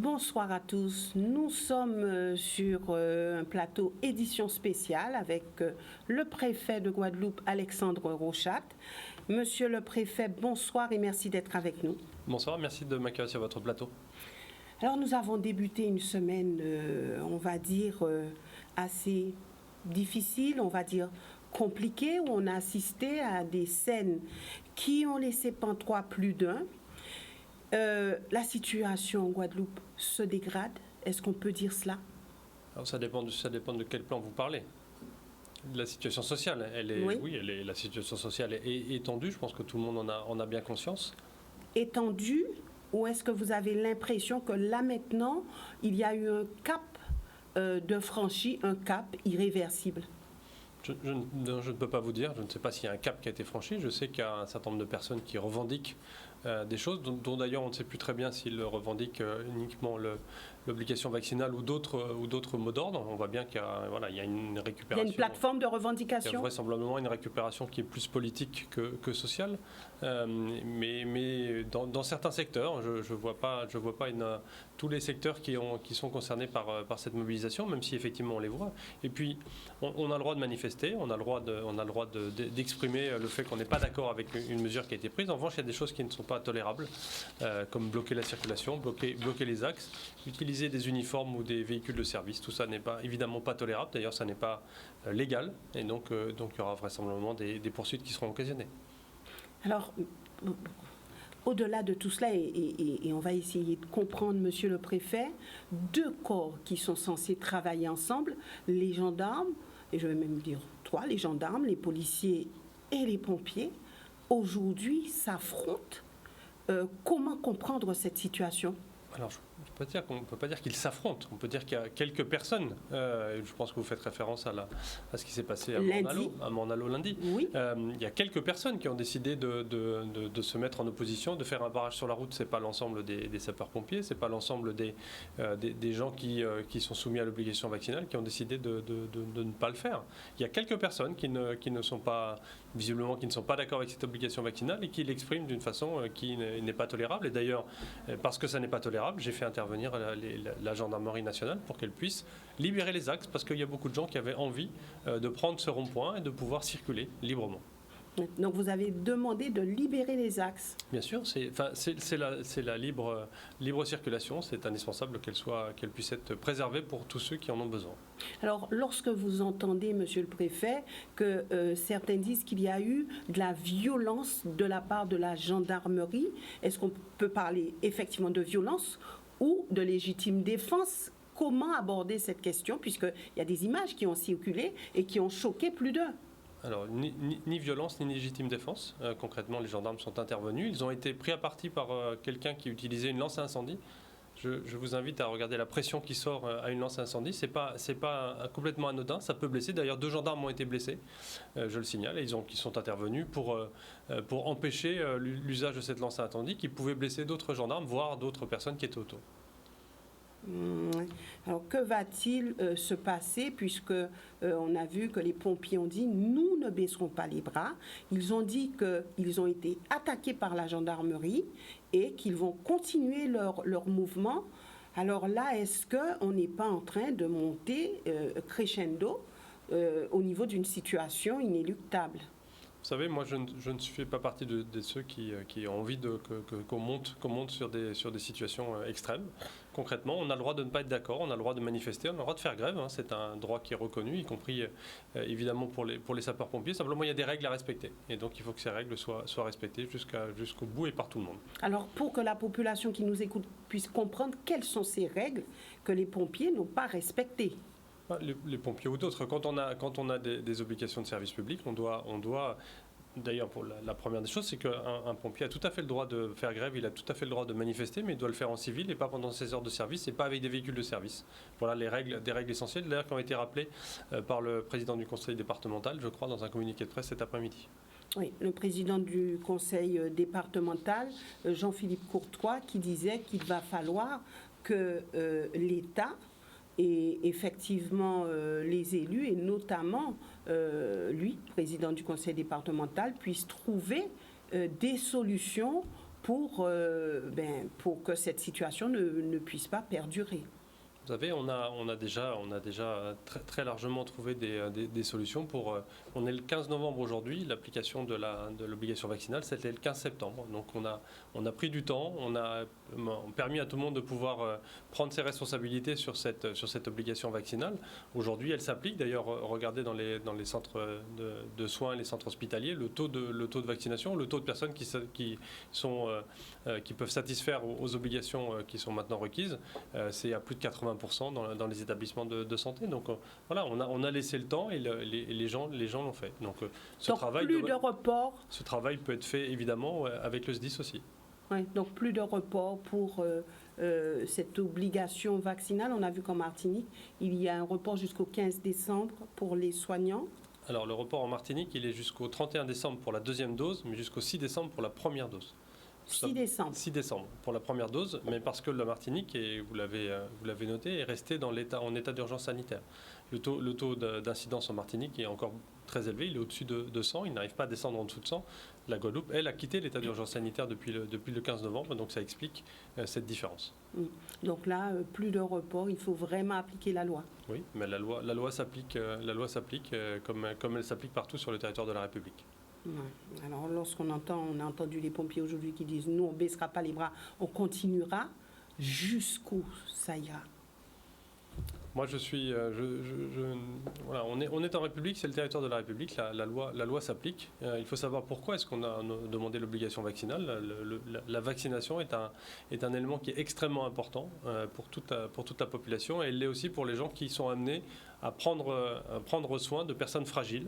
Bonsoir à tous. Nous sommes sur un plateau édition spéciale avec le préfet de Guadeloupe, Alexandre Rochat. Monsieur le préfet, bonsoir et merci d'être avec nous. Bonsoir, merci de m'accueillir sur votre plateau. Alors nous avons débuté une semaine, on va dire, assez difficile, on va dire compliquée, où on a assisté à des scènes qui ont laissé pantois plus d'un. La situation en Guadeloupe se dégrade. Est-ce qu'on peut dire cela? Alors ça dépend de quel plan vous parlez. La situation sociale, la situation sociale est tendue. Je pense que tout le monde en a bien conscience. Étendue, ou est-ce que vous avez l'impression que là maintenant, il y a eu un cap de franchi, un cap irréversible? Je ne peux pas vous dire. Je ne sais pas s'il y a un cap qui a été franchi. Je sais qu'il y a un certain nombre de personnes qui revendiquent des choses, dont d'ailleurs on ne sait plus très bien s'ils revendiquent uniquement l'obligation vaccinale ou d'autres mots d'ordre. On voit bien qu'il y a une récupération. Il y a une plateforme de revendication. Il y a vraisemblablement une récupération qui est plus politique que sociale. Mais dans certains secteurs, je vois pas tous les secteurs qui sont concernés par cette mobilisation, même si effectivement on les voit. Et puis on a le droit de manifester, on a le droit d'exprimer le fait qu'on n'est pas d'accord avec une mesure qui a été prise. En revanche, il y a des choses qui ne sont pas tolérables, comme bloquer la circulation, bloquer les axes, utiliser des uniformes ou des véhicules de service. Tout ça n'est évidemment pas tolérable. D'ailleurs, ça n'est pas légal. Et donc il y aura vraisemblablement des poursuites qui seront occasionnées. Alors, au-delà de tout cela, et on va essayer de comprendre, monsieur le préfet, deux corps qui sont censés travailler ensemble, les gendarmes, et je vais même dire trois, les gendarmes, les policiers et les pompiers, aujourd'hui s'affrontent. Comment comprendre cette situation? Alors, on ne peut pas dire qu'ils s'affrontent. On peut dire qu'il y a quelques personnes. Je pense que vous faites référence à ce qui s'est passé à Morne-à-l'Eau lundi. Oui. Il y a quelques personnes qui ont décidé de se mettre en opposition, de faire un barrage sur la route. Ce n'est pas l'ensemble des sapeurs-pompiers, ce n'est pas l'ensemble des gens qui sont soumis à l'obligation vaccinale qui ont décidé de ne pas le faire. Il y a quelques personnes qui ne sont pas, visiblement, qui ne sont pas d'accord avec cette obligation vaccinale et qui l'expriment d'une façon qui n'est pas tolérable. Et d'ailleurs, parce que ça n'est pas tolérable, j'ai fait intervenir la gendarmerie nationale pour qu'elle puisse libérer les axes, parce qu'il y a beaucoup de gens qui avaient envie de prendre ce rond-point et de pouvoir circuler librement. Donc vous avez demandé de libérer les axes. Bien sûr, c'est la libre circulation, c'est indispensable qu'elle puisse être préservée pour tous ceux qui en ont besoin. Alors lorsque vous entendez, monsieur le préfet, que certains disent qu'il y a eu de la violence de la part de la gendarmerie, est-ce qu'on peut parler effectivement de violence ou de légitime défense? Comment aborder cette question, puisqu'il y a des images qui ont circulé et qui ont choqué plus d'un? Alors, ni violence, ni légitime défense. Concrètement, les gendarmes sont intervenus. Ils ont été pris à partie par quelqu'un qui utilisait une lance à incendie. Je vous invite à regarder la pression qui sort à une lance à incendie. C'est pas complètement anodin, ça peut blesser. D'ailleurs, 2 gendarmes ont été blessés, je le signale, et ils sont intervenus pour empêcher l'usage de cette lance à incendie qui pouvait blesser d'autres gendarmes, voire d'autres personnes qui étaient autour. Alors que va-t-il se passer, puisque on a vu que les pompiers ont dit nous ne baisserons pas les bras. Ils ont dit qu'ils ont été attaqués par la gendarmerie et qu'ils vont continuer leur mouvement. Alors là, est-ce qu'on n'est pas en train de monter crescendo au niveau d'une situation inéluctable? Vous savez, moi, je ne fais pas partie de ceux qui ont envie qu'on monte sur des situations extrêmes. Concrètement, on a le droit de ne pas être d'accord, on a le droit de manifester, on a le droit de faire grève. C'est un droit qui est reconnu, y compris évidemment pour les sapeurs-pompiers. Simplement, il y a des règles à respecter. Et donc, il faut que ces règles soient respectées jusqu'au bout et par tout le monde. Alors, pour que la population qui nous écoute puisse comprendre quelles sont ces règles que les pompiers n'ont pas respectées. Les pompiers ou d'autres. Quand on a des obligations de service public, on doit d'ailleurs, pour la première des choses, c'est qu'un pompier a tout à fait le droit de faire grève, il a tout à fait le droit de manifester, mais il doit le faire en civil et pas pendant ses heures de service et pas avec des véhicules de service. Voilà des règles essentielles, d'ailleurs, qui ont été rappelées par le président du conseil départemental, je crois, dans un communiqué de presse cet après-midi. Oui, le président du conseil départemental, Jean-Philippe Courtois, qui disait qu'il va falloir que l'État et effectivement les élus, et notamment lui, président du conseil départemental, puissent trouver des solutions pour que cette situation ne puisse pas perdurer. Vous savez, on a déjà très, très largement trouvé des solutions pour. On est le 15 novembre aujourd'hui, l'application de l'obligation vaccinale, c'était le 15 septembre. Donc on a pris du temps, on a permis à tout le monde de pouvoir prendre ses responsabilités sur cette obligation vaccinale. Aujourd'hui, elle s'applique. D'ailleurs, regardez dans les centres de soins, les centres hospitaliers, le taux de vaccination, le taux de personnes qui peuvent satisfaire aux obligations qui sont maintenant requises, c'est à plus de 80% dans les établissements de santé. Donc voilà, on a laissé le temps et les gens l'ont fait. Donc ce travail peut être fait évidemment avec le SDIS aussi. Oui, donc plus de report pour cette obligation vaccinale. On a vu qu'en Martinique, il y a un report jusqu'au 15 décembre pour les soignants. Alors le report en Martinique, il est jusqu'au 31 décembre pour la deuxième dose, mais jusqu'au 6 décembre pour la première dose. 6 décembre. 6 décembre pour la première dose, mais parce que la Martinique, et vous l'avez noté, est restée en état d'urgence sanitaire. Le taux d'incidence en Martinique est encore très élevé, il est au-dessus de 100, il n'arrive pas à descendre en dessous de 100. La Guadeloupe, elle, a quitté l'état d'urgence sanitaire depuis le 15 novembre, donc ça explique cette différence. Donc là, plus de report, il faut vraiment appliquer la loi. Oui, mais la loi s'applique comme elle s'applique partout sur le territoire de la République. Ouais. Alors lorsqu'on a entendu les pompiers aujourd'hui qui disent nous on ne baissera pas les bras, on continuera, jusqu'où ça ira? Moi, voilà, on est en République, c'est le territoire de la République, la loi s'applique. Il faut savoir pourquoi est-ce qu'on a demandé l'obligation vaccinale. La vaccination est un élément qui est extrêmement important pour toute la population, et elle l'est aussi pour les gens qui sont amenés à prendre soin de personnes fragiles.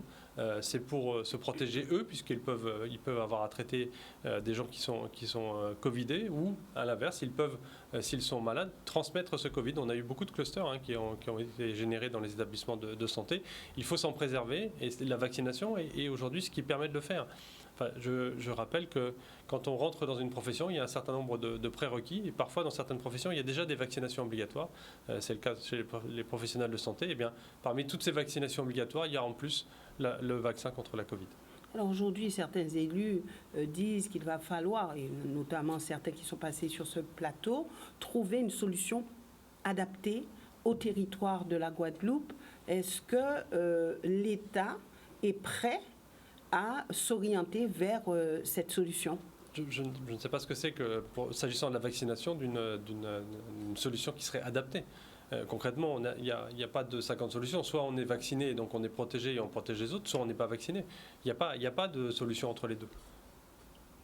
C'est pour se protéger eux, puisqu'ils peuvent avoir à traiter des gens qui sont covidés, ou à l'inverse, ils peuvent, s'ils sont malades, transmettre ce Covid. On a eu beaucoup de clusters qui ont été générés dans les établissements de santé. Il faut s'en préserver, et la vaccination est aujourd'hui ce qui permet de le faire. Enfin, je rappelle que quand on rentre dans une profession, il y a un certain nombre de prérequis, et parfois dans certaines professions, il y a déjà des vaccinations obligatoires. C'est le cas chez les professionnels de santé. Et bien, parmi toutes ces vaccinations obligatoires, il y a en plus le vaccin contre la Covid. Alors aujourd'hui, certains élus disent qu'il va falloir, et notamment certains qui sont passés sur ce plateau, trouver une solution adaptée au territoire de la Guadeloupe. Est-ce que l'État est prêt à s'orienter vers cette solution? Je ne sais pas ce que c'est que, s'agissant de la vaccination, d'une solution qui serait adaptée. Concrètement, il n'y a pas de 50 solutions. Soit on est vacciné, donc on est protégé et on protège les autres, soit on n'est pas vacciné. Il n'y a pas de solution entre les deux.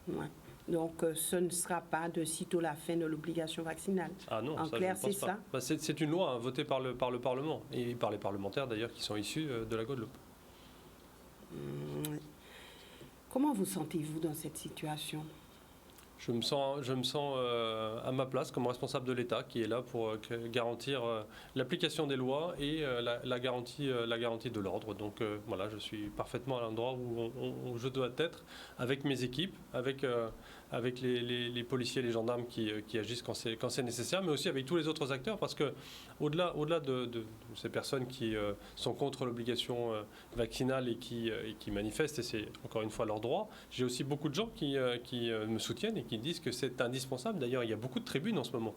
Ouais. Donc ce ne sera pas de sitôt la fin de l'obligation vaccinale. Ah non, en clair, c'est ça. C'est une loi votée par le Parlement, et par les parlementaires d'ailleurs qui sont issus de la Guadeloupe. Comment vous sentez-vous dans cette situation ? Je me sens à ma place comme responsable de l'État qui est là pour garantir l'application des lois et la garantie de l'ordre. Donc voilà, je suis parfaitement à l'endroit où je dois être, avec mes équipes, avec les policiers et les gendarmes qui agissent quand c'est nécessaire, mais aussi avec tous les autres acteurs, parce que au-delà de ces personnes qui sont contre l'obligation vaccinale et qui manifestent, et c'est encore une fois leur droit, j'ai aussi beaucoup de gens qui me soutiennent et qui disent que c'est indispensable. D'ailleurs, il y a beaucoup de tribunes en ce moment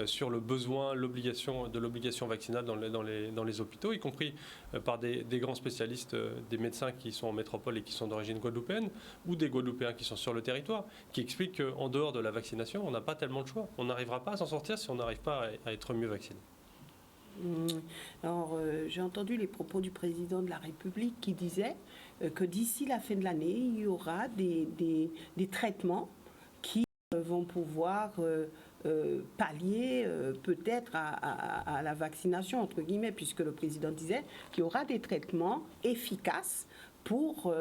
sur le besoin, de l'obligation vaccinale dans les hôpitaux, y compris par des grands spécialistes, des médecins qui sont en métropole et qui sont d'origine guadeloupéenne, ou des Guadeloupéens qui sont sur le territoire, qui expliquent qu'en dehors de la vaccination, on n'a pas tellement de choix. On n'arrivera pas à s'en sortir si on n'arrive pas à être mieux vacciné. Alors, j'ai entendu les propos du président de la République qui disait que d'ici la fin de l'année, il y aura des traitements qui vont pouvoir pallier peut-être à la vaccination, entre guillemets, puisque le président disait qu'il y aura des traitements efficaces pour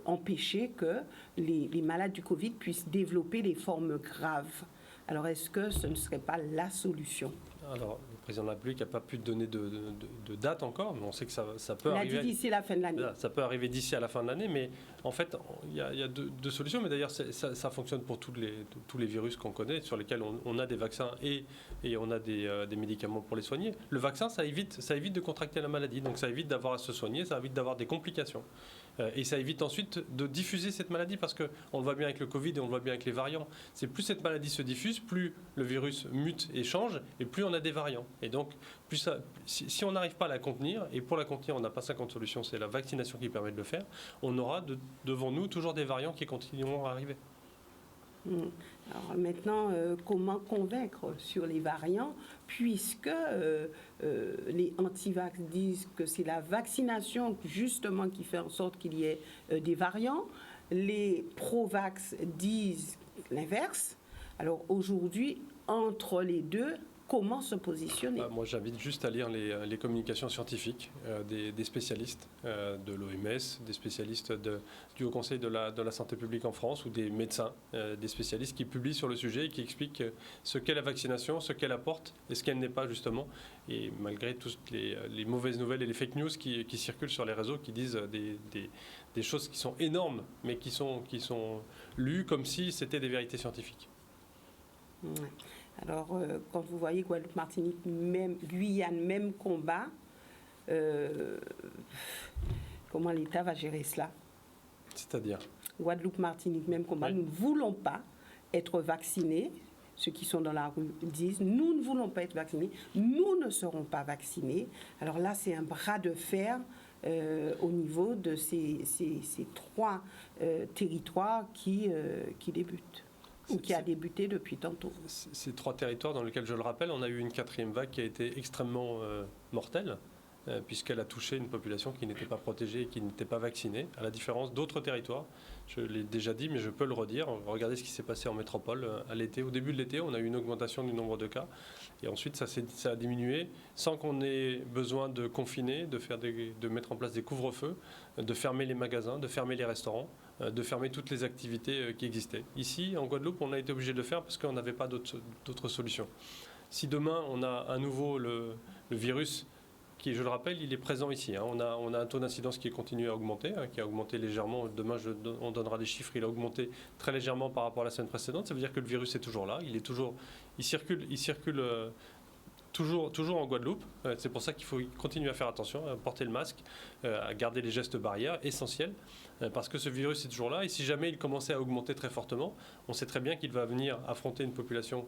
empêcher que les malades du Covid puissent développer des formes graves. Alors, est-ce que ce ne serait pas la solution ? Alors, le président de la République n'a pas pu donner de date encore, mais on sait que ça peut arriver. Il a dit d'ici la fin de l'année. Ça peut arriver d'ici à la fin de l'année, mais en fait, il y a deux solutions. Mais d'ailleurs, ça fonctionne pour tous les virus qu'on connaît, sur lesquels on a des vaccins et on a des médicaments pour les soigner. Le vaccin, ça évite de contracter la maladie, donc ça évite d'avoir à se soigner, ça évite d'avoir des complications. Et ça évite ensuite de diffuser cette maladie parce qu'on le voit bien avec le Covid et on le voit bien avec les variants. C'est plus cette maladie se diffuse, plus le virus mute et change et plus on a des variants. Et donc, si on n'arrive pas à la contenir, et pour la contenir, on n'a pas 50 solutions, c'est la vaccination qui permet de le faire, on aura devant nous toujours des variants qui continueront à arriver. Alors maintenant, comment convaincre sur les variants, puisque les anti-vax disent que c'est la vaccination justement qui fait en sorte qu'il y ait des variants, les pro-vax disent l'inverse. Alors aujourd'hui, entre les deux, comment se positionner? Moi, j'invite juste à lire les communications scientifiques des spécialistes de l'OMS, des spécialistes du Haut Conseil de la Santé publique en France ou des médecins, des spécialistes qui publient sur le sujet et qui expliquent ce qu'est la vaccination, ce qu'elle apporte et ce qu'elle n'est pas justement. Et malgré toutes les mauvaises nouvelles et les fake news qui circulent sur les réseaux, qui disent des choses qui sont énormes, mais qui sont lues comme si c'était des vérités scientifiques. Ouais. Alors, quand vous voyez Guadeloupe, Martinique, même Guyane, même combat, comment l'État va gérer cela? C'est-à-dire? Guadeloupe, Martinique, même combat. Oui. Nous ne voulons pas être vaccinés. Ceux qui sont dans la rue disent, nous ne voulons pas être vaccinés, nous ne serons pas vaccinés. Alors là, c'est un bras de fer au niveau de ces trois territoires qui débutent. Ou qui a débuté depuis tantôt. Ces trois territoires dans lesquels, je le rappelle, on a eu une 4e vague qui a été extrêmement mortelle, puisqu'elle a touché une population qui n'était pas protégée et qui n'était pas vaccinée, à la différence d'autres territoires. Je l'ai déjà dit, mais je peux le redire. Regardez ce qui s'est passé en métropole à l'été. Au début de l'été, on a eu une augmentation du nombre de cas. Et ensuite, ça a diminué sans qu'on ait besoin de confiner, de mettre en place des couvre-feux, de fermer les magasins, de fermer les restaurants, de fermer toutes les activités qui existaient. Ici, en Guadeloupe, on a été obligé de le faire parce qu'on n'avait pas d'autres solutions. Si demain, on a à nouveau le virus qui, je le rappelle, il est présent ici. On a un taux d'incidence qui continue à augmenter, qui a augmenté légèrement. Demain, on donnera des chiffres. Il a augmenté très légèrement par rapport à la semaine précédente. Ça veut dire que le virus est toujours là. Il circule toujours en Guadeloupe. C'est pour ça qu'il faut continuer à faire attention, à porter le masque, à garder les gestes barrières essentiels, parce que ce virus est toujours là. Et si jamais il commençait à augmenter très fortement, on sait très bien qu'il va venir affronter une population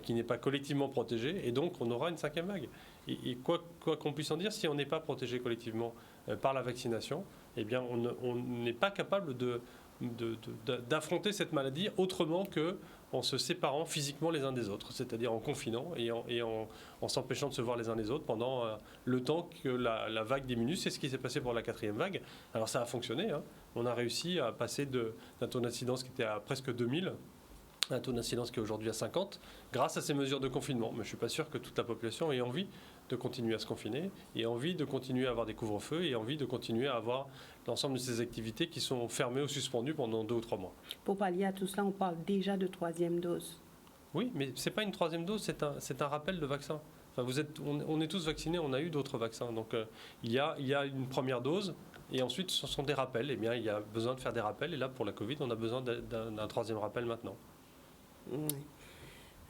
qui n'est pas collectivement protégée, et donc on aura une 5e vague. Et quoi qu'on puisse en dire, si on n'est pas protégé collectivement par la vaccination, eh bien on n'est pas capable d'affronter cette maladie autrement qu'en se séparant physiquement les uns des autres, c'est-à-dire en confinant et en s'empêchant de se voir les uns les autres pendant le temps que la vague diminue. C'est ce qui s'est passé pour la 4e vague. Alors ça a fonctionné, hein. On a réussi à passer d'un taux d'incidence qui était à presque 2000, un taux d'incidence qui est aujourd'hui à 50, grâce à ces mesures de confinement. Mais je ne suis pas sûr que toute la population ait envie de continuer à se confiner, et envie de continuer à avoir des couvre-feux, et envie de continuer à avoir l'ensemble de ces activités qui sont fermées ou suspendues pendant 2 ou 3 mois. Pour pallier à tout cela, on parle déjà de 3e dose. Oui, mais ce n'est pas une 3e dose, c'est un rappel de vaccin. Enfin, on est tous vaccinés, on a eu d'autres vaccins. Donc il y a une première dose, et ensuite ce sont des rappels. Eh bien, il y a besoin de faire des rappels, et là pour la Covid, on a besoin d'un 3e rappel maintenant. Oui.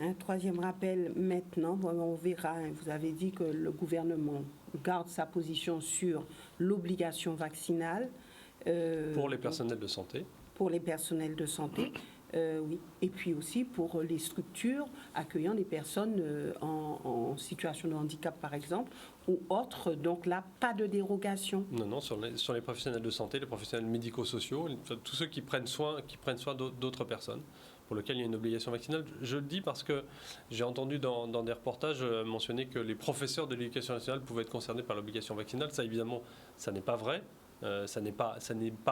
Un 3e rappel maintenant, on verra, vous avez dit que le gouvernement garde sa position sur l'obligation vaccinale. Pour les personnels de santé. Pour les personnels de santé, oui. Et puis aussi pour les structures accueillant des personnes en situation de handicap, par exemple, ou autres. Donc là, pas de dérogation. Non, sur les professionnels de santé, les professionnels médico-sociaux, tous ceux qui prennent soin d'autres personnes, pour lequel il y a une obligation vaccinale. Je le dis parce que j'ai entendu dans des reportages mentionner que les professeurs de l'éducation nationale pouvaient être concernés par l'obligation vaccinale. Ça, évidemment, ça n'est pas vrai. Ça n'est pas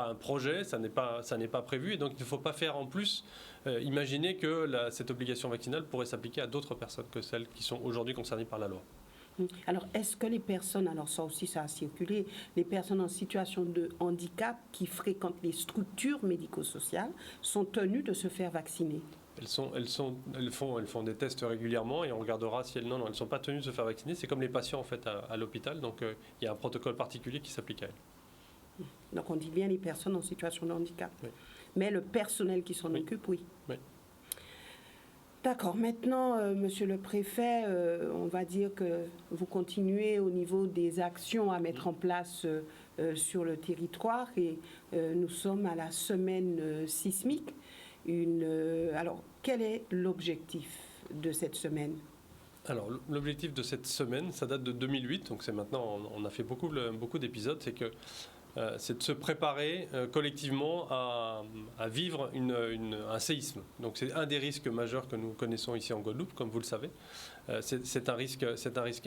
un projet, ça n'est pas prévu. Et donc, il ne faut pas faire en plus imaginer que cette obligation vaccinale pourrait s'appliquer à d'autres personnes que celles qui sont aujourd'hui concernées par la loi. Alors, est-ce que les personnes, alors ça aussi ça a circulé, les personnes en situation de handicap qui fréquentent les structures médico-sociales sont tenues de se faire vacciner? Elles font des tests régulièrement et on regardera si elles ne sont pas tenues de se faire vacciner. C'est comme les patients en fait à l'hôpital, donc il y a un protocole particulier qui s'applique à elles. Donc on dit bien les personnes en situation de handicap. Oui. Mais le personnel qui s'en occupe, oui. Oui. D'accord. Maintenant, Monsieur le Préfet, on va dire que vous continuez au niveau des actions à mettre en place sur le territoire et nous sommes à la semaine sismique. Alors, quel est l'objectif de cette semaine? Alors, l'objectif de cette semaine, ça date de 2008, donc c'est maintenant, on a fait beaucoup d'épisodes, c'est de se préparer collectivement à vivre un séisme. Donc c'est un des risques majeurs que nous connaissons ici en Guadeloupe, comme vous le savez. C'est un risque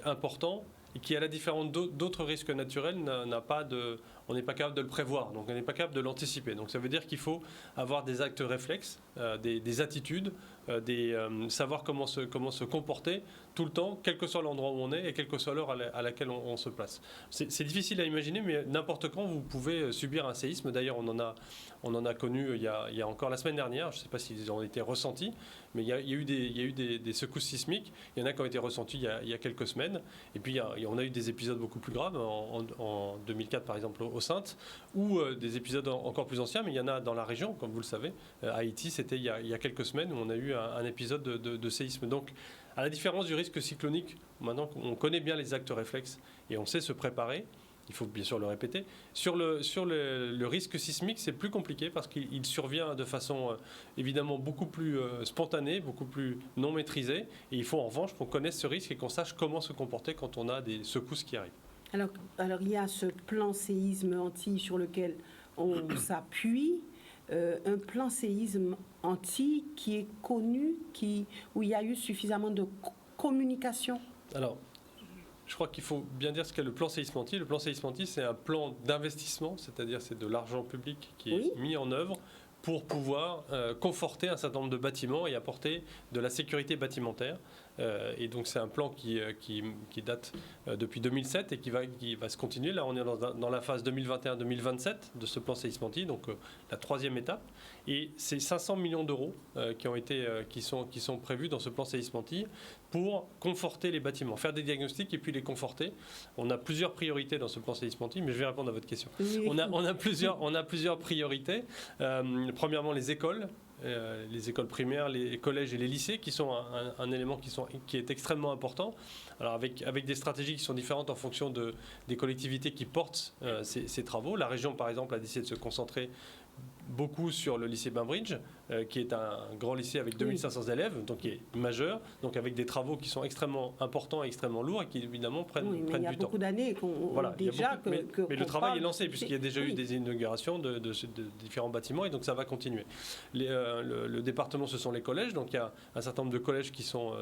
important et qui, à la différence d'autres risques naturels, on n'est pas capable de le prévoir, donc on n'est pas capable de l'anticiper. Donc ça veut dire qu'il faut avoir des actes réflexes, des attitudes, savoir comment se comporter tout le temps, quel que soit l'endroit où on est et quelle que soit l'heure à laquelle on se place. C'est difficile à imaginer, mais n'importe quand vous pouvez subir un séisme. D'ailleurs, on en a connu il y a encore la semaine dernière. Je ne sais pas s'ils ont été ressentis, mais il y a eu des secousses sismiques. Il y en a qui ont été ressentis il y a quelques semaines. Et puis on a eu des épisodes beaucoup plus graves en 2004 par exemple au Saintes, ou des épisodes encore plus anciens, mais il y en a dans la région, comme vous le savez. Haïti, c'était il y a quelques semaines où on a eu un épisode de séisme. Donc, à la différence du risque cyclonique, maintenant qu'on connaît bien les actes réflexes et on sait se préparer, il faut bien sûr le répéter. Sur le risque sismique, c'est plus compliqué parce qu'il survient de façon évidemment beaucoup plus spontanée, beaucoup plus non maîtrisée. Et il faut en revanche qu'on connaisse ce risque et qu'on sache comment se comporter quand on a des secousses qui arrivent. Alors il y a ce plan séisme Antilles sur lequel on s'appuie. Un plan séisme Antilles qui est connu, où il y a eu suffisamment de communication. Alors, je crois qu'il faut bien dire ce qu'est le plan séisme Antilles. Le plan séisme Antilles, c'est un plan d'investissement, c'est-à-dire c'est de l'argent public qui est mis en œuvre pour pouvoir conforter un certain nombre de bâtiments et apporter de la sécurité bâtimentaire. Et donc c'est un plan qui date depuis 2007 et qui va se continuer. Là, on est dans la phase 2021-2027 de ce plan séisme Antilles, donc la troisième étape. Et c'est 500 millions d'euros qui sont prévus dans ce plan séisme Antilles pour conforter les bâtiments, faire des diagnostics et puis les conforter. On a plusieurs priorités dans ce plan séisme Antilles, mais je vais répondre à votre question. Oui. On a plusieurs priorités. Premièrement, les écoles primaires, les collèges et les lycées, qui sont un élément qui est extrêmement important. Alors avec des stratégies qui sont différentes en fonction des collectivités qui portent ces travaux. La région, par exemple, a décidé de se concentrer beaucoup sur le lycée Bainbridge, qui est un grand lycée avec 2500 élèves, donc qui est majeur, donc avec des travaux qui sont extrêmement importants et extrêmement lourds et qui évidemment prennent du temps. Il y a beaucoup d'années mais le travail est lancé puisqu'il y a déjà eu des inaugurations de différents bâtiments et donc ça va continuer. Le département, ce sont les collèges, donc il y a un certain nombre de collèges qui sont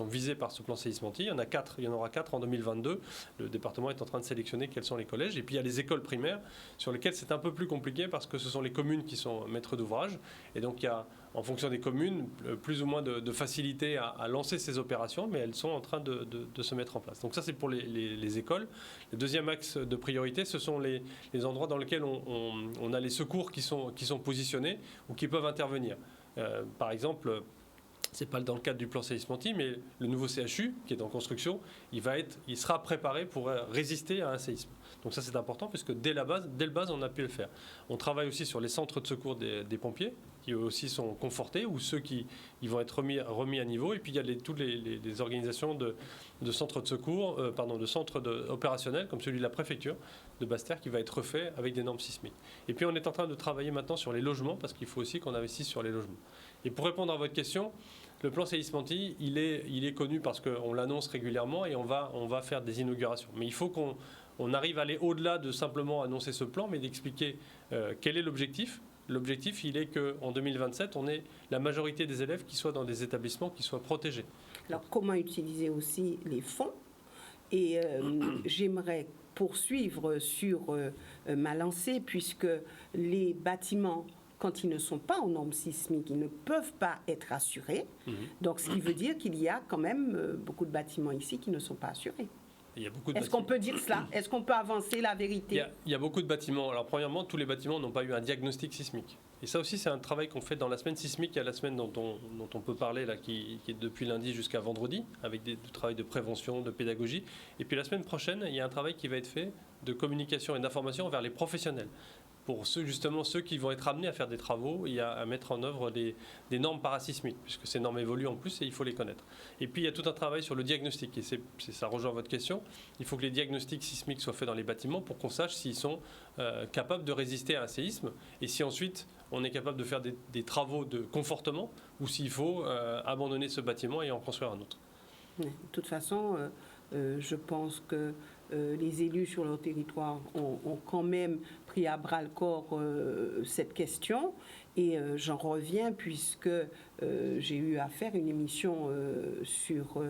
visés par ce plan séisme Antilles. Il y en aura 4 en 2022. Le département est en train de sélectionner quels sont les collèges. Et puis il y a les écoles primaires sur lesquelles c'est un peu plus compliqué parce que ce sont les communes qui sont maîtres d'ouvrage. Et donc il y a, en fonction des communes, plus ou moins de facilité à lancer ces opérations, mais elles sont en train de se mettre en place. Donc ça, c'est pour les écoles. Le deuxième axe de priorité, ce sont les endroits dans lesquels on a les secours qui sont positionnés ou qui peuvent intervenir. Par exemple, ce n'est pas dans le cadre du plan séisme Antilles, mais le nouveau CHU, qui est en construction, il sera préparé pour résister à un séisme. Donc ça, c'est important, puisque dès le base, on a pu le faire. On travaille aussi sur les centres de secours des pompiers, qui eux aussi sont confortés, ou ceux qui vont être remis à niveau. Et puis, il y a toutes les organisations de centres de secours, de centres opérationnels, comme celui de la préfecture de Basse-Terre, qui va être refait avec des normes sismiques. Et puis, on est en train de travailler maintenant sur les logements, parce qu'il faut aussi qu'on investisse sur les logements. Et pour répondre à votre question, le plan séisme Antilles, il est connu parce qu'on l'annonce régulièrement et on va faire des inaugurations. Mais il faut qu'on arrive à aller au-delà de simplement annoncer ce plan, mais d'expliquer quel est l'objectif. L'objectif, il est qu'en 2027, on ait la majorité des élèves qui soient dans des établissements qui soient protégés. Alors, comment utiliser aussi les fonds ? Et j'aimerais poursuivre sur ma lancée, puisque les bâtiments, quand ils ne sont pas aux normes sismiques, ils ne peuvent pas être assurés. Donc, ce qui veut dire qu'il y a quand même beaucoup de bâtiments ici qui ne sont pas assurés. Est-ce qu'on peut dire cela ? Est-ce qu'on peut avancer la vérité ? Il y a beaucoup de bâtiments. Alors, premièrement, tous les bâtiments n'ont pas eu un diagnostic sismique. Et ça aussi, c'est un travail qu'on fait dans la semaine sismique. Il y a la semaine dont on peut parler, là, qui est depuis lundi jusqu'à vendredi, avec du travail de prévention, de pédagogie. Et puis la semaine prochaine, il y a un travail qui va être fait de communication et d'information vers les professionnels. pour ceux qui vont être amenés à faire des travaux et à mettre en œuvre des normes parasismiques, puisque ces normes évoluent en plus et il faut les connaître. Et puis il y a tout un travail sur le diagnostic, et ça rejoint votre question. Il faut que les diagnostics sismiques soient faits dans les bâtiments pour qu'on sache s'ils sont capables de résister à un séisme, et si ensuite on est capable de faire des travaux de confortement, ou s'il faut abandonner ce bâtiment et en construire un autre. De toute façon, je pense que les élus sur leur territoire ont quand même pris à bras le corps cette question, et j'en reviens puisque j'ai eu à faire une émission sur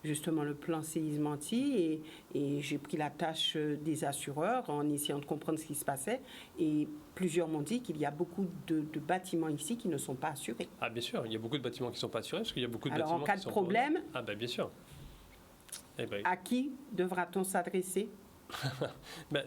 justement le plan séisme anti, et j'ai pris la tâche des assureurs en essayant de comprendre ce qui se passait, et plusieurs m'ont dit qu'il y a beaucoup de bâtiments ici qui ne sont pas assurés. Ah bien sûr, il y a beaucoup de bâtiments qui ne sont pas assurés, parce qu'il y a beaucoup de Alors, bâtiments qui sont... Alors en cas de problème, ah ben bien sûr. Eh ben, à qui devra-t-on s'adresser? Ben,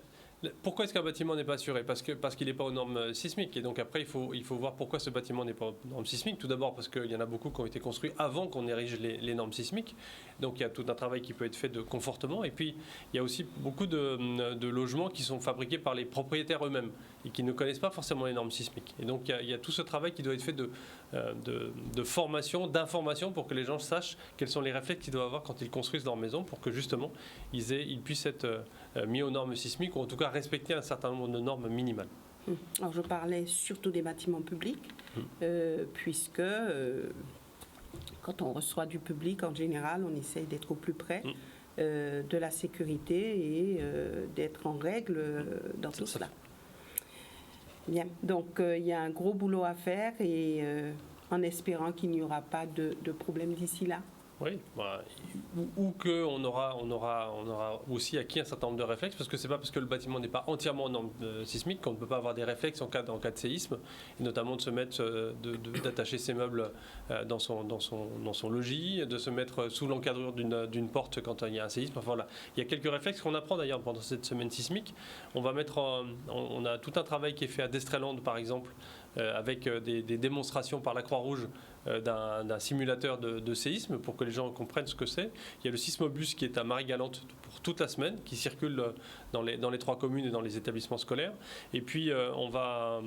pourquoi est-ce qu'un bâtiment n'est pas assuré? Parce qu'il n'est pas aux normes sismiques. Et donc après, il faut voir pourquoi ce bâtiment n'est pas aux normes sismiques. Tout d'abord parce qu'il y en a beaucoup qui ont été construits avant qu'on érige les normes sismiques. Donc il y a tout un travail qui peut être fait de confortement. Et puis il y a aussi beaucoup de logements qui sont fabriqués par les propriétaires eux-mêmes et qui ne connaissent pas forcément les normes sismiques. Et donc il y a tout ce travail qui doit être fait de formation, d'information, pour que les gens sachent quels sont les réflexes qu'ils doivent avoir quand ils construisent leur maison, pour que justement ils puissent être mis aux normes sismiques, ou en tout cas respecter un certain nombre de normes minimales. Alors je parlais surtout des bâtiments publics, puisque quand on reçoit du public, en général, on essaye d'être au plus près de la sécurité et d'être en règle dans tout cela. Bien, donc il y a un gros boulot à faire, et en espérant qu'il n'y aura pas de problème d'ici là. Oui, bah, ou qu'on aura aussi acquis un certain nombre de réflexes, parce que c'est pas parce que le bâtiment n'est pas entièrement en normes sismiques qu'on ne peut pas avoir des réflexes en cas de séisme, et notamment de se mettre, d'attacher ses meubles dans son logis, de se mettre sous l'encadrure d'une porte quand il y a un séisme. Enfin, voilà. Il y a quelques réflexes qu'on apprend d'ailleurs pendant cette semaine sismique. On a tout un travail qui est fait à Destreland par exemple, avec des démonstrations par la Croix-Rouge d'un simulateur de séisme, pour que les gens comprennent ce que c'est. Il y a le sismobus qui est à Marie-Galante pour toute la semaine, qui circule dans les 3 communes et dans les établissements scolaires. Et puis on va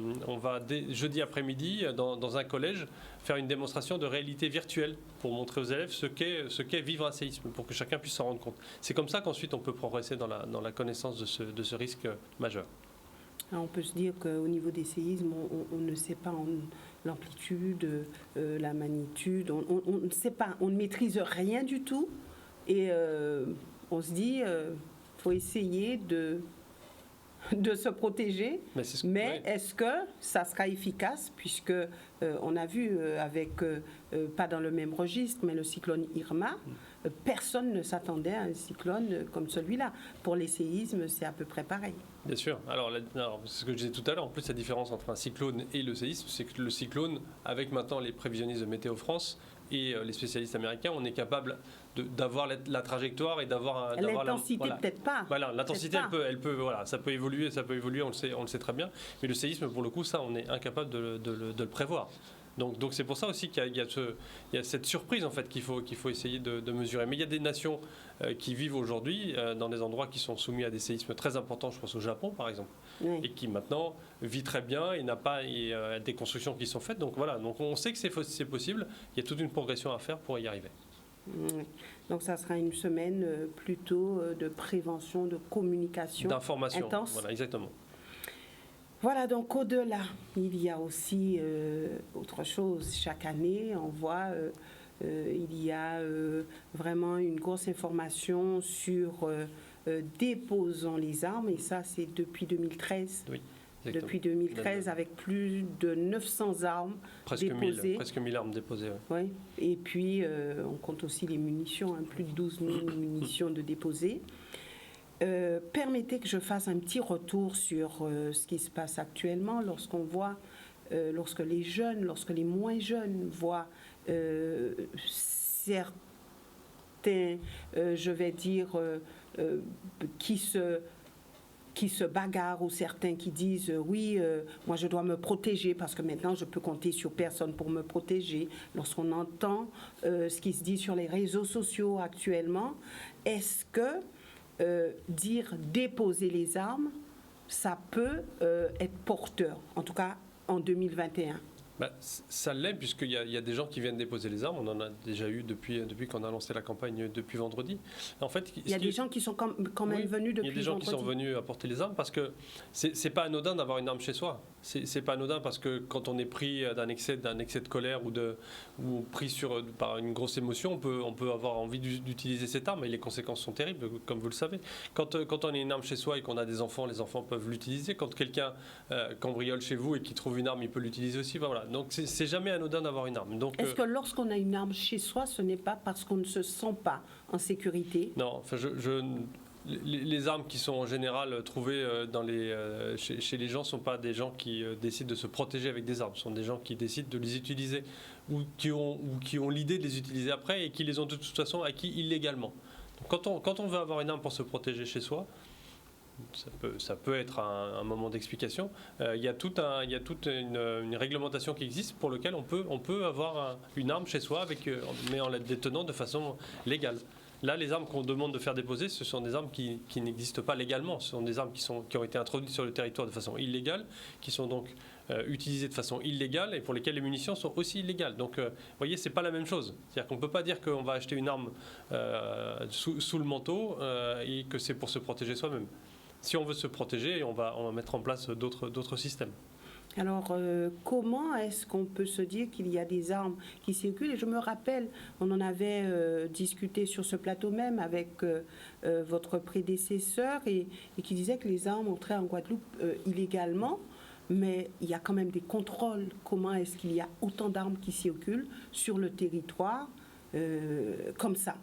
jeudi après-midi dans un collège faire une démonstration de réalité virtuelle pour montrer aux élèves ce qu'est vivre un séisme, pour que chacun puisse s'en rendre compte. C'est comme ça qu'ensuite on peut progresser dans la connaissance de ce risque majeur. Alors on peut se dire qu'au niveau des séismes, on ne sait pas l'amplitude, la magnitude, on ne sait pas, on ne maîtrise rien du tout, et on se dit faut essayer de se protéger, mais est-ce que ça sera efficace, puisque on a vu avec, pas dans le même registre, mais le cyclone Irma, personne ne s'attendait à un cyclone comme celui-là. Pour les séismes, c'est à peu près pareil. Bien sûr. Alors c'est ce que je disais tout à l'heure. En plus, la différence entre un cyclone et le séisme, c'est que le cyclone, avec maintenant les prévisionnistes de Météo France et les spécialistes américains, on est capable d'avoir la trajectoire et d'avoir l'intensité, voilà. Peut-être pas. Voilà, l'intensité, elle peut, voilà, ça peut évoluer, on le sait très bien. Mais le séisme, pour le coup, ça, on est incapable de le prévoir. Donc c'est pour ça aussi qu'il y a cette surprise en fait qu'il faut essayer de mesurer. Mais il y a des nations qui vivent aujourd'hui dans des endroits qui sont soumis à des séismes très importants, je pense au Japon par exemple, oui. Et qui maintenant vit très bien et n'a pas des constructions qui sont faites. Donc voilà, donc on sait que c'est possible. Il y a toute une progression à faire pour y arriver. Oui. Donc ça sera une semaine plutôt de prévention, de communication, d'information intense. Voilà, exactement. Voilà, donc au-delà, il y a aussi autre chose. Chaque année, on voit, il y a vraiment une grosse information sur déposons les armes, et ça, c'est depuis 2013. Oui. Exactement. Depuis 2013, avec plus de 900 armes déposées. Presque 1000 armes déposées. Oui. Et puis, on compte aussi les munitions, plus de 12 000 munitions de déposées. Permettez que je fasse un petit retour sur ce qui se passe actuellement lorsqu'on voit, lorsque les moins jeunes voient certains, je vais dire, qui se bagarrent, ou certains qui disent oui, moi je dois me protéger parce que maintenant je peux compter sur personne pour me protéger. Lorsqu'on entend ce qui se dit sur les réseaux sociaux actuellement, est-ce que dire déposer les armes ça peut être porteur, en tout cas en 2021? Ça l'est, puisqu'il y a des gens qui viennent déposer les armes. On en a déjà eu depuis qu'on a lancé la campagne depuis vendredi. En fait, il y a des gens qui sont quand même venus depuis vendredi. Il y a des gens qui sont venus apporter les armes parce que c'est pas anodin d'avoir une arme chez soi. C'est pas anodin parce que quand on est pris d'un excès de colère ou pris par une grosse émotion, on peut avoir envie d'utiliser cette arme et les conséquences sont terribles, comme vous le savez. Quand on a une arme chez soi et qu'on a des enfants, les enfants peuvent l'utiliser. Quand quelqu'un cambriole chez vous et qui trouve une arme, il peut l'utiliser aussi. Voilà. Donc c'est jamais anodin d'avoir une arme. Est-ce que lorsqu'on a une arme chez soi, ce n'est pas parce qu'on ne se sent pas en sécurité? Non, enfin les armes qui sont en général trouvées chez les gens ne sont pas des gens qui décident de se protéger avec des armes. Ce sont des gens qui décident de les utiliser ou qui ont l'idée de les utiliser après et qui les ont de toute façon acquis illégalement. Donc quand on veut avoir une arme pour se protéger chez soi, ça peut être un moment d'explication. Il y a toute une réglementation qui existe pour laquelle on peut avoir une arme chez soi mais en la détenant de façon légale. Là, les armes qu'on demande de faire déposer, ce sont des armes qui n'existent pas légalement. Ce sont des armes qui ont été introduites sur le territoire de façon illégale, qui sont donc utilisées de façon illégale et pour lesquelles les munitions sont aussi illégales. Donc, vous voyez, c'est pas la même chose. C'est-à-dire qu'on ne peut pas dire qu'on va acheter une arme sous le manteau et que c'est pour se protéger soi-même. Si on veut se protéger, on va mettre en place d'autres systèmes. Alors, comment est-ce qu'on peut se dire qu'il y a des armes qui circulent? Et je me rappelle, on en avait discuté sur ce plateau même avec votre prédécesseur et qui disait que les armes entraient en Guadeloupe illégalement. Mais il y a quand même des contrôles. Comment est-ce qu'il y a autant d'armes qui circulent sur le territoire comme ça?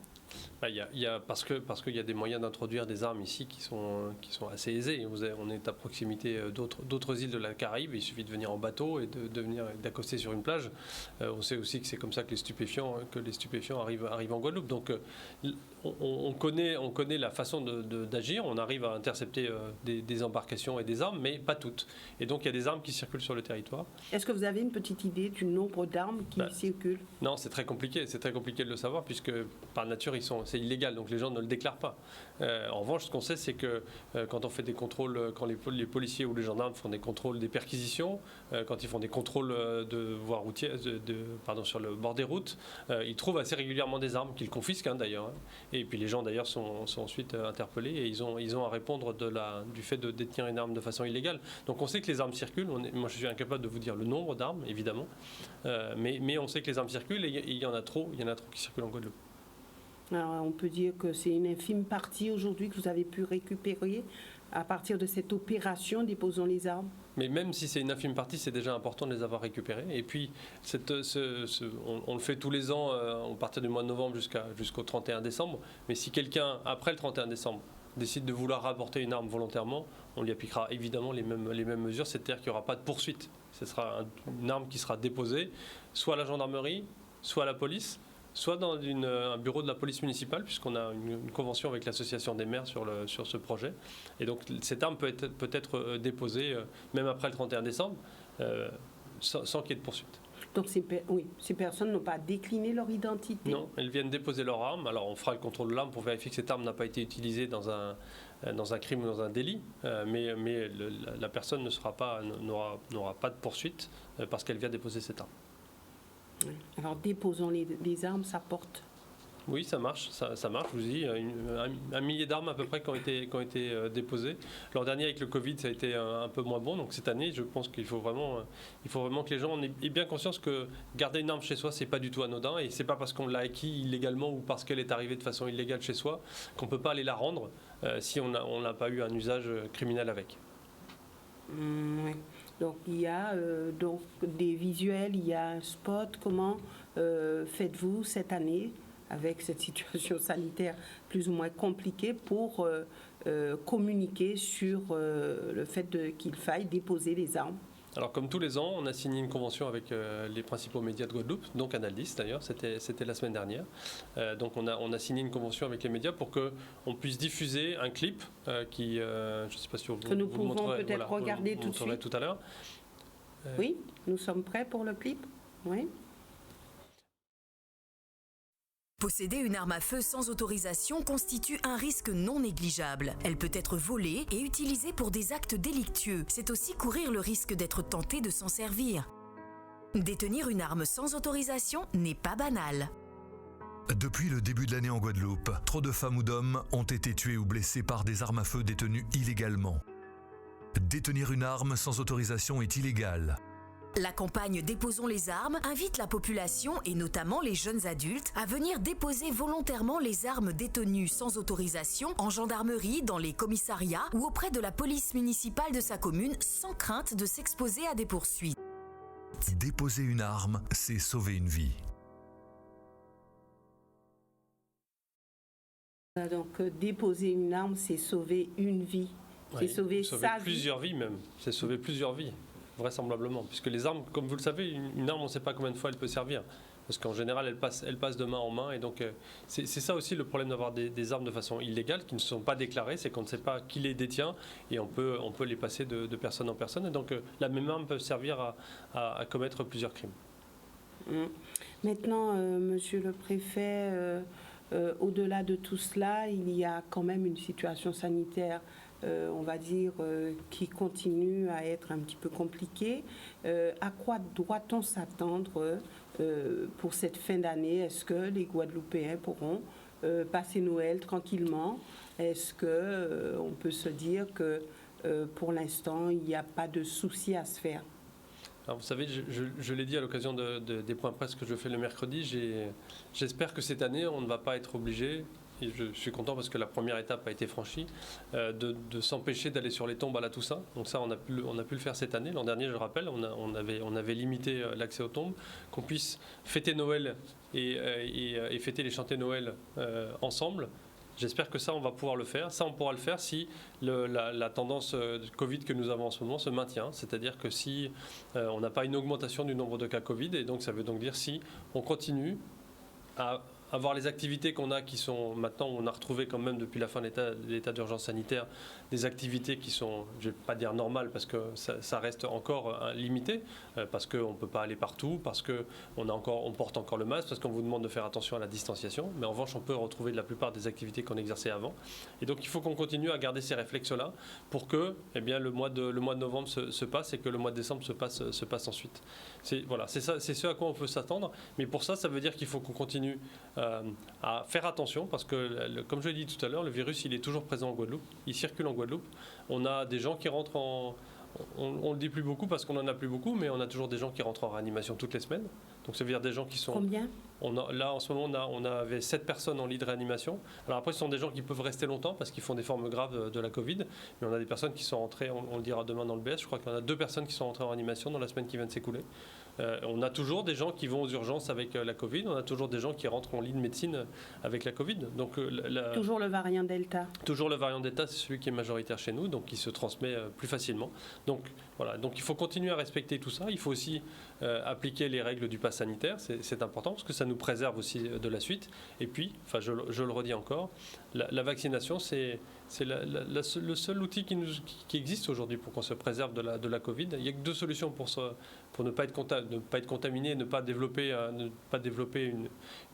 Parce qu'il y a des moyens d'introduire des armes ici qui sont assez aisés. On est à proximité d'autres îles de la Caraïbe. Il suffit de venir en bateau et d'accoster sur une plage. On sait aussi que c'est comme ça que les stupéfiants arrivent en Guadeloupe. Donc on connaît la façon d'agir. On arrive à intercepter des embarcations et des armes, mais pas toutes. Et donc il y a des armes qui circulent sur le territoire. Est-ce que vous avez une petite idée du nombre d'armes qui circulent? Non, c'est très compliqué. C'est très compliqué de le savoir puisque par nature c'est illégal, donc les gens ne le déclarent pas. En revanche, ce qu'on sait, c'est que quand on fait des contrôles, quand les policiers ou les gendarmes font des contrôles des perquisitions, quand ils font des contrôles de voies routières, sur le bord des routes, ils trouvent assez régulièrement des armes qu'ils confisquent d'ailleurs. Et puis les gens d'ailleurs sont ensuite interpellés et ils ont à répondre du fait de détenir une arme de façon illégale. Donc on sait que les armes circulent. Moi, je suis incapable de vous dire le nombre d'armes, évidemment, mais on sait que les armes circulent et il y en a trop qui circulent en Guadeloupe. Alors, on peut dire que c'est une infime partie aujourd'hui que vous avez pu récupérer à partir de cette opération Déposons les armes. Mais même si c'est une infime partie, c'est déjà important de les avoir récupérées. Et puis, on le fait tous les ans, à partir du mois de novembre jusqu'au 31 décembre. Mais si quelqu'un, après le 31 décembre, décide de vouloir rapporter une arme volontairement, on lui appliquera évidemment les mêmes mesures, c'est-à-dire qu'il n'y aura pas de poursuite. Ce sera une arme qui sera déposée, soit à la gendarmerie, soit à la police, soit dans un bureau de la police municipale, puisqu'on a une convention avec l'association des maires sur ce projet. Et donc cette arme peut être déposée même après le 31 décembre, sans qu'il y ait de poursuite. Donc ces personnes n'ont pas décliné leur identité? Non, elles viennent déposer leur arme. Alors on fera le contrôle de l'arme pour vérifier que cette arme n'a pas été utilisée dans un crime ou dans un délit, mais la personne n'aura pas de poursuite parce qu'elle vient déposer cette arme. Alors déposons les armes, ça porte? Oui, ça marche, ça marche. Je vous dis, un millier d'armes à peu près qui ont été déposées. L'an dernier avec le Covid, ça a été un peu moins bon. Donc cette année, je pense qu'il faut vraiment que les gens aient bien conscience que garder une arme chez soi, c'est pas du tout anodin et c'est pas parce qu'on l'a acquis illégalement ou parce qu'elle est arrivée de façon illégale chez soi qu'on peut pas aller la rendre si on n'a pas eu un usage criminel avec. Oui. Donc il y a donc des visuels, il y a un spot. Comment faites-vous cette année avec cette situation sanitaire plus ou moins compliquée pour communiquer sur le fait qu'il faille déposer les armes? Alors comme tous les ans, on a signé une convention avec les principaux médias de Guadeloupe, donc Canal 10 d'ailleurs, c'était la semaine dernière. Donc on a signé une convention avec les médias pour qu'on puisse diffuser un clip qui, je ne sais pas si vous que nous pouvons peut-être regarder tout de suite tout à l'heure. Oui, nous sommes prêts pour le clip. Oui. Posséder une arme à feu sans autorisation constitue un risque non négligeable. Elle peut être volée et utilisée pour des actes délictueux. C'est aussi courir le risque d'être tenté de s'en servir. Détenir une arme sans autorisation n'est pas banal. Depuis le début de l'année en Guadeloupe, trop de femmes ou d'hommes ont été tués ou blessés par des armes à feu détenues illégalement. Détenir une arme sans autorisation est illégal. La campagne Déposons les armes invite la population, et notamment les jeunes adultes, à venir déposer volontairement les armes détenues sans autorisation en gendarmerie, dans les commissariats ou auprès de la police municipale de sa commune, sans crainte de s'exposer à des poursuites. Déposer une arme, c'est sauver une vie. Donc, déposer une arme, c'est sauver une vie. C'est sauver sa vie. Plusieurs vies même. C'est sauver plusieurs vies, vraisemblablement. Puisque les armes, comme vous le savez, une arme, on ne sait pas combien de fois elle peut servir. Parce qu'en général, elle passe de main en main. Et donc, c'est ça aussi le problème d'avoir des armes de façon illégale, qui ne sont pas déclarées. C'est qu'on ne sait pas qui les détient. Et on peut les passer de personne en personne. Et donc, la même arme peut servir à commettre plusieurs crimes. Maintenant, monsieur le préfet, au-delà de tout cela, il y a quand même une situation sanitaire, on va dire, qui continue à être un petit peu compliquée. À quoi doit-on s'attendre pour cette fin d'année? Est-ce que les Guadeloupéens pourront passer Noël tranquillement? Est-ce qu'on peut se dire que pour l'instant, il n'y a pas de souci à se faire? Alors vous savez, je l'ai dit à l'occasion des points presse que je fais le mercredi, j'espère que cette année, on ne va pas être obligé, et je suis content parce que la première étape a été franchie, de s'empêcher d'aller sur les tombes à la Toussaint. Donc ça, on a pu le faire cette année. L'an dernier, je rappelle, on avait limité l'accès aux tombes, qu'on puisse fêter Noël et fêter les chantés Noël ensemble. J'espère que ça, on va pouvoir le faire. Ça, on pourra le faire si la tendance Covid que nous avons en ce moment se maintient. C'est-à-dire que si on n'a pas une augmentation du nombre de cas Covid, et donc ça veut donc dire si on continue à avoir les activités qu'on a, qui sont maintenant, on a retrouvé quand même depuis la fin de l'état d'urgence sanitaire, des activités qui sont, je ne vais pas dire normales, parce que ça reste encore limité, parce qu'on ne peut pas aller partout, parce qu'on porte encore le masque, parce qu'on vous demande de faire attention à la distanciation, mais en revanche, on peut retrouver la plupart des activités qu'on exerçait avant. Et donc, il faut qu'on continue à garder ces réflexes-là pour que le mois de novembre se passe et que le mois de décembre se passe ensuite. C'est ce à quoi on peut s'attendre, mais pour ça veut dire qu'il faut qu'on continue à faire attention, parce que, comme je l'ai dit tout à l'heure, le virus, il est toujours présent en Guadeloupe, il circule en Guadeloupe. On a des gens qui rentrent on ne le dit plus beaucoup parce qu'on n'en a plus beaucoup, mais on a toujours des gens qui rentrent en réanimation toutes les semaines. Donc ça veut dire des gens qui sont... Combien ? Là, en ce moment, on avait 7 personnes en lit de réanimation. Alors après, ce sont des gens qui peuvent rester longtemps parce qu'ils font des formes graves de la Covid. Mais on a des personnes qui sont rentrées, on le dira demain dans le BS, je crois qu'il y en a 2 personnes qui sont rentrées en réanimation dans la semaine qui vient de s'écouler. On a toujours des gens qui vont aux urgences avec la Covid. On a toujours des gens qui rentrent en lit de médecine avec la Covid. Donc, toujours le variant Delta. Toujours le variant Delta, c'est celui qui est majoritaire chez nous, donc qui se transmet plus facilement. Donc voilà, donc il faut continuer à respecter tout ça. Il faut aussi appliquer les règles du pass sanitaire. C'est important parce que ça nous préserve aussi de la suite. Et puis, je le redis encore, la vaccination, c'est le seul outil qui existe aujourd'hui pour qu'on se préserve de la Covid. Il n'y a que 2 solutions pour ne pas être contaminé, ne pas développer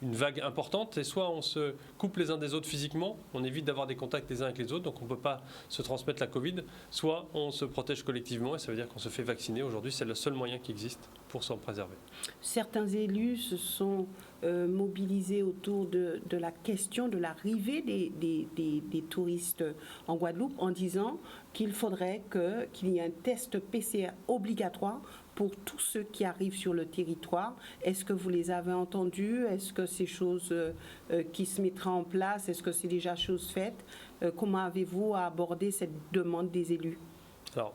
une vague importante. Et soit on se coupe les uns des autres physiquement, on évite d'avoir des contacts les uns avec les autres, donc on ne peut pas se transmettre la Covid, soit on se protège collectivement, et ça veut dire qu'on se fait vacciner. Aujourd'hui, c'est le seul moyen qui existe pour s'en préserver. Certains élus se sont mobilisés autour de la question de l'arrivée des touristes en Guadeloupe en disant qu'il faudrait qu'il y ait un test PCR obligatoire pour tous ceux qui arrivent sur le territoire. Est-ce que vous les avez entendus? Est-ce que c'est chose qui se mettra en place? Est-ce que c'est déjà chose faite? Comment avez-vous abordé cette demande des élus? Alors,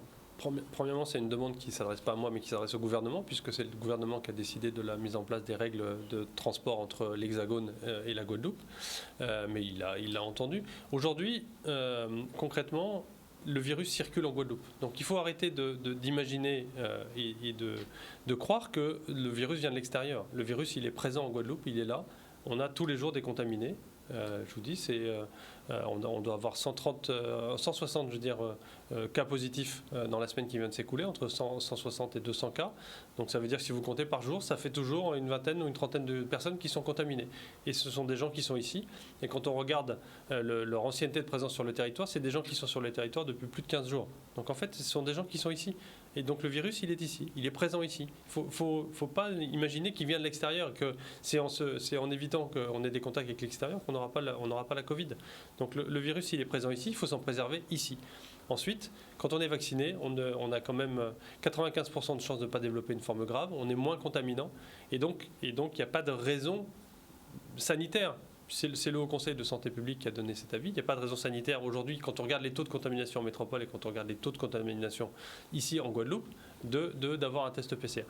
premièrement, c'est une demande qui ne s'adresse pas à moi, mais qui s'adresse au gouvernement, puisque c'est le gouvernement qui a décidé de la mise en place des règles de transport entre l'Hexagone et la Guadeloupe. Mais il l'a entendu. Aujourd'hui, concrètement, le virus circule en Guadeloupe. Donc il faut arrêter d'imaginer et de croire que le virus vient de l'extérieur. Le virus, il est présent en Guadeloupe, il est là. On a tous les jours des contaminés. Je vous dis, on doit avoir 160 cas positifs dans la semaine qui vient de s'écouler, entre 160 et 200 cas. Donc ça veut dire que si vous comptez par jour, ça fait toujours une vingtaine ou une trentaine de personnes qui sont contaminées. Et ce sont des gens qui sont ici. Et quand on regarde leur ancienneté de présence sur le territoire, c'est des gens qui sont sur le territoire depuis plus de 15 jours. Donc en fait, ce sont des gens qui sont ici. Et donc le virus, il est ici, il est présent ici. Il ne faut pas imaginer qu'il vient de l'extérieur, que c'est en évitant qu'on ait des contacts avec l'extérieur qu'on n'aura pas la Covid. Donc le virus, il est présent ici, il faut s'en préserver ici. Ensuite, quand on est vacciné, on a quand même 95% de chances de ne pas développer une forme grave, on est moins contaminant, et donc il n'y a pas de raison sanitaire. C'est le Haut Conseil de santé publique qui a donné cet avis. Il n'y a pas de raison sanitaire aujourd'hui, quand on regarde les taux de contamination en métropole et quand on regarde les taux de contamination ici en Guadeloupe, d'avoir un test PCR.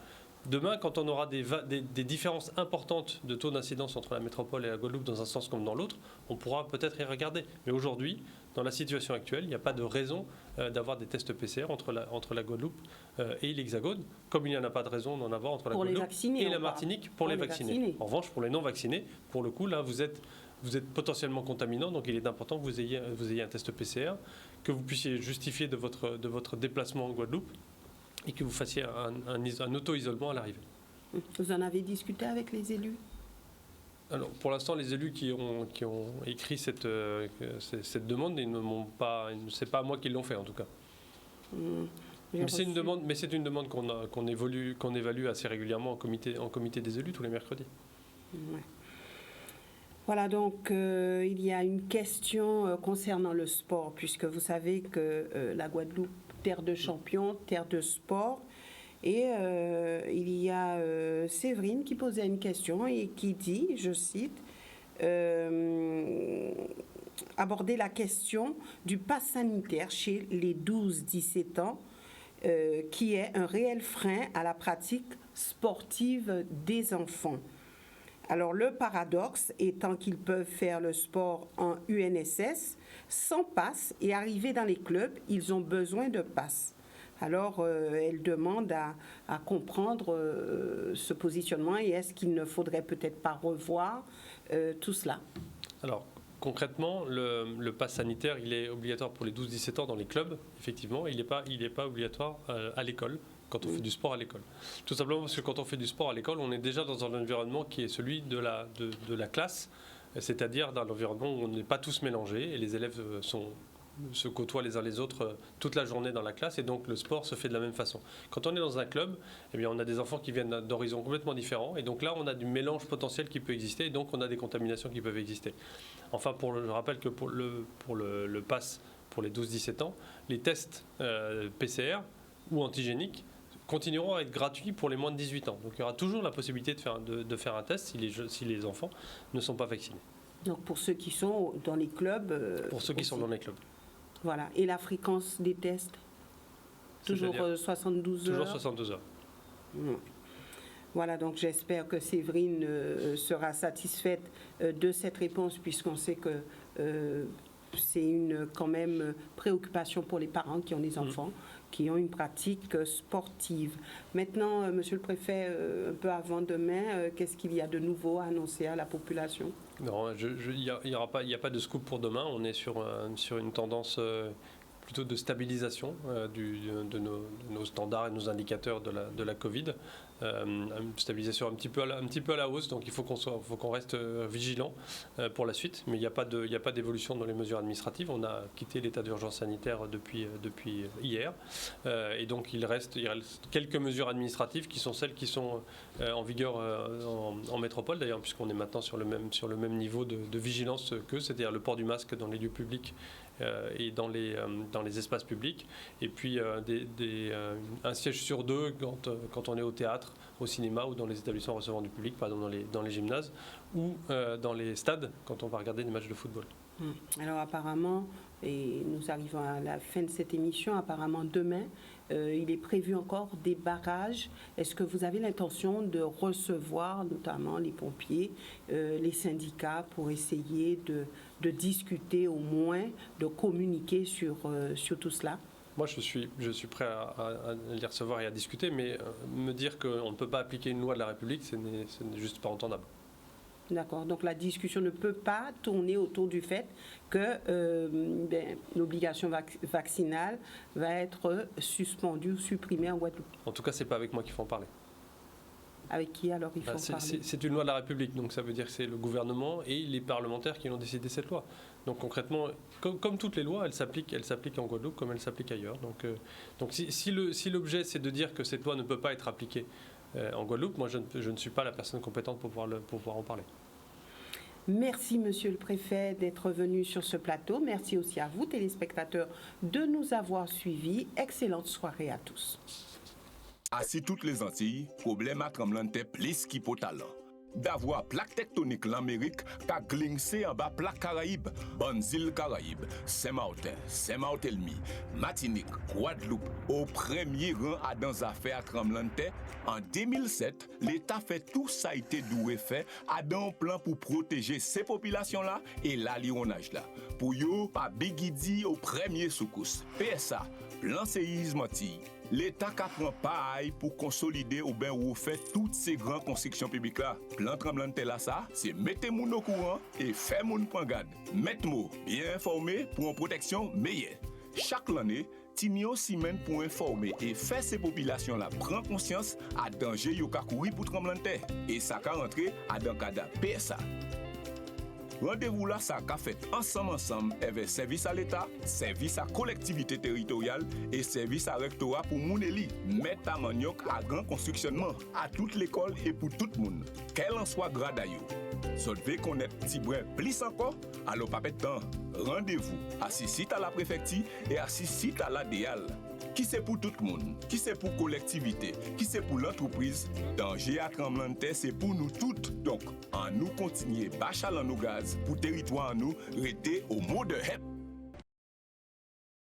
Demain, quand on aura des différences importantes de taux d'incidence entre la métropole et la Guadeloupe dans un sens comme dans l'autre, on pourra peut-être y regarder. Mais aujourd'hui, dans la situation actuelle, il n'y a pas de raison d'avoir des tests PCR entre la Guadeloupe et l'Hexagone, comme il n'y en a pas de raison d'en avoir entre la Guadeloupe et la Martinique pour les vaccinés. En revanche, pour les non-vaccinés, pour le coup, là, vous êtes potentiellement contaminant, donc il est important que vous ayez un test PCR, que vous puissiez justifier de votre déplacement en Guadeloupe et que vous fassiez un auto-isolement à l'arrivée. Vous en avez discuté avec les élus ? Alors, pour l'instant, les élus qui ont écrit cette demande, c'est pas à moi qu'ils l'ont fait en tout cas. Mais c'est une demande qu'on évalue assez régulièrement en comité des élus tous les mercredis. Ouais. Voilà, donc il y a une question concernant le sport, puisque vous savez que la Guadeloupe, terre de champions, terre de sport, et il y a Séverine qui posait une question et qui dit, je cite, aborder la question du pass sanitaire chez les 12-17 ans, qui est un réel frein à la pratique sportive des enfants. Alors, le paradoxe étant qu'ils peuvent faire le sport en UNSS sans passe et arriver dans les clubs, ils ont besoin de passe. Alors, elle demande à comprendre ce positionnement et est-ce qu'il ne faudrait peut-être pas revoir tout cela ? Alors, concrètement, le pass sanitaire, il est obligatoire pour les 12-17 ans dans les clubs, effectivement, il n'est pas obligatoire à l'école. Quand on fait du sport à l'école. Tout simplement parce que quand on fait du sport à l'école, on est déjà dans un environnement qui est celui de la classe, c'est-à-dire dans l'environnement où on n'est pas tous mélangés et les élèves se côtoient les uns les autres toute la journée dans la classe et donc le sport se fait de la même façon. Quand on est dans un club, eh bien, on a des enfants qui viennent d'horizons complètement différents et donc là on a du mélange potentiel qui peut exister et donc on a des contaminations qui peuvent exister. Enfin, je rappelle que pour le pass pour les 12-17 ans, les tests PCR ou antigéniques continueront à être gratuits pour les moins de 18 ans. Donc il y aura toujours la possibilité de faire un test si les enfants ne sont pas vaccinés. Donc pour ceux qui sont dans les clubs Pour ceux qui sont dans les clubs. Voilà. Et la fréquence des tests ? Toujours 72 heures ? Toujours 72 heures. Voilà, donc j'espère que Séverine sera satisfaite de cette réponse puisqu'on sait que c'est quand même préoccupation pour les parents qui ont des enfants, qui ont une pratique sportive. Maintenant, Monsieur le Préfet, un peu avant demain, qu'est-ce qu'il y a de nouveau à annoncer à la population ? Non, il n'y a pas de scoop pour demain. On est sur une tendance plutôt de stabilisation de nos standards et nos indicateurs de la Covid. Une stabilisation un petit peu à la hausse, donc il faut qu'on reste vigilant pour la suite. Mais il n'y a pas d'évolution dans les mesures administratives. On a quitté l'état d'urgence sanitaire depuis hier. Et donc il reste quelques mesures administratives qui sont celles qui sont en vigueur en métropole d'ailleurs, puisqu'on est maintenant sur le même niveau de vigilance qu'eux, c'est-à-dire le port du masque dans les lieux publics et dans les espaces publics, et puis un siège sur deux quand on est au théâtre, au cinéma ou dans les établissements recevant du public, par exemple dans les gymnases ou dans les stades quand on va regarder des matchs de football. Alors apparemment, et nous arrivons à la fin de cette émission, apparemment demain, il est prévu encore des barrages. Est-ce que vous avez l'intention de recevoir notamment les pompiers, les syndicats pour essayer de discuter au moins, de communiquer sur tout cela ? Moi, je suis prêt à les recevoir et à discuter, mais me dire qu'on ne peut pas appliquer une loi de la République, ce n'est juste pas entendable. D'accord. Donc la discussion ne peut pas tourner autour du fait que l'obligation vaccinale va être suspendue ou supprimée en Guadeloupe. En tout cas, c'est pas avec moi qu'il faut en parler. Avec qui alors il faut parler? C'est une loi de la République, donc ça veut dire que c'est le gouvernement et les parlementaires qui ont décidé cette loi. Donc concrètement, comme toutes les lois, elle s'applique en Guadeloupe comme elle s'applique ailleurs. Donc si l'objet c'est de dire que cette loi ne peut pas être appliquée en Guadeloupe, moi je ne suis pas la personne compétente pour pouvoir en parler. Merci, Monsieur le Préfet, d'être venu sur ce plateau. Merci aussi à vous, téléspectateurs, de nous avoir suivis. Excellente soirée à tous. Assis toutes les Antilles, problème à tremblement de plus qui pour talent. D'avoir plaque tectonique l'Amérique qu'a glissé en bas plaque Caraïbes, bonnes îles Caraïbes, Saint-Martin, Saint-Barthélemy, Martinique, Guadeloupe, au premier rang à dans affaires tremblement de terre. En 2007, l'État fait tout ça a été doué fait à dans un plan pour protéger ces populations-là et l'alironage là. Pour yo, pas bigidi au premier secours. PSA, plan séisme Antilles. L'État qui prend pareil pour consolider ou bien refaire toutes ces grandes constructions publiques là. Plan tremblement de terre là ça, c'est mettez moun au courant et fait moun prendre garde. Mettez-moi bien informé pour une protection meilleure. Chaque année, Tinio Simen pour informer et faire ces populations là prendre conscience à danger yo ka courir pour tremblement de terre et ça ka rentrer à dans cadre PSA. Rendez-vous là, ça a fait ensemble avec service à l'État, service à collectivité territoriale et service à rectorat pour Mouneli, mettre à manioc à grand constructionnement, à toute l'école et pour tout le monde. Quel en soit grade à yo. Si vous voulez connaître petit brin plus encore, alors pas de temps. Rendez-vous à 6 sites à la préfecture et à 6 sites à la DEAL. Qui c'est pour tout le monde, qui c'est pour collectivité, qui c'est pour l'entreprise. Danger à tremblement de terre, c'est pour nous toutes. Donc, en nous continuer bachal en nous gaz pour territoire en nous, rester au mot de HEP.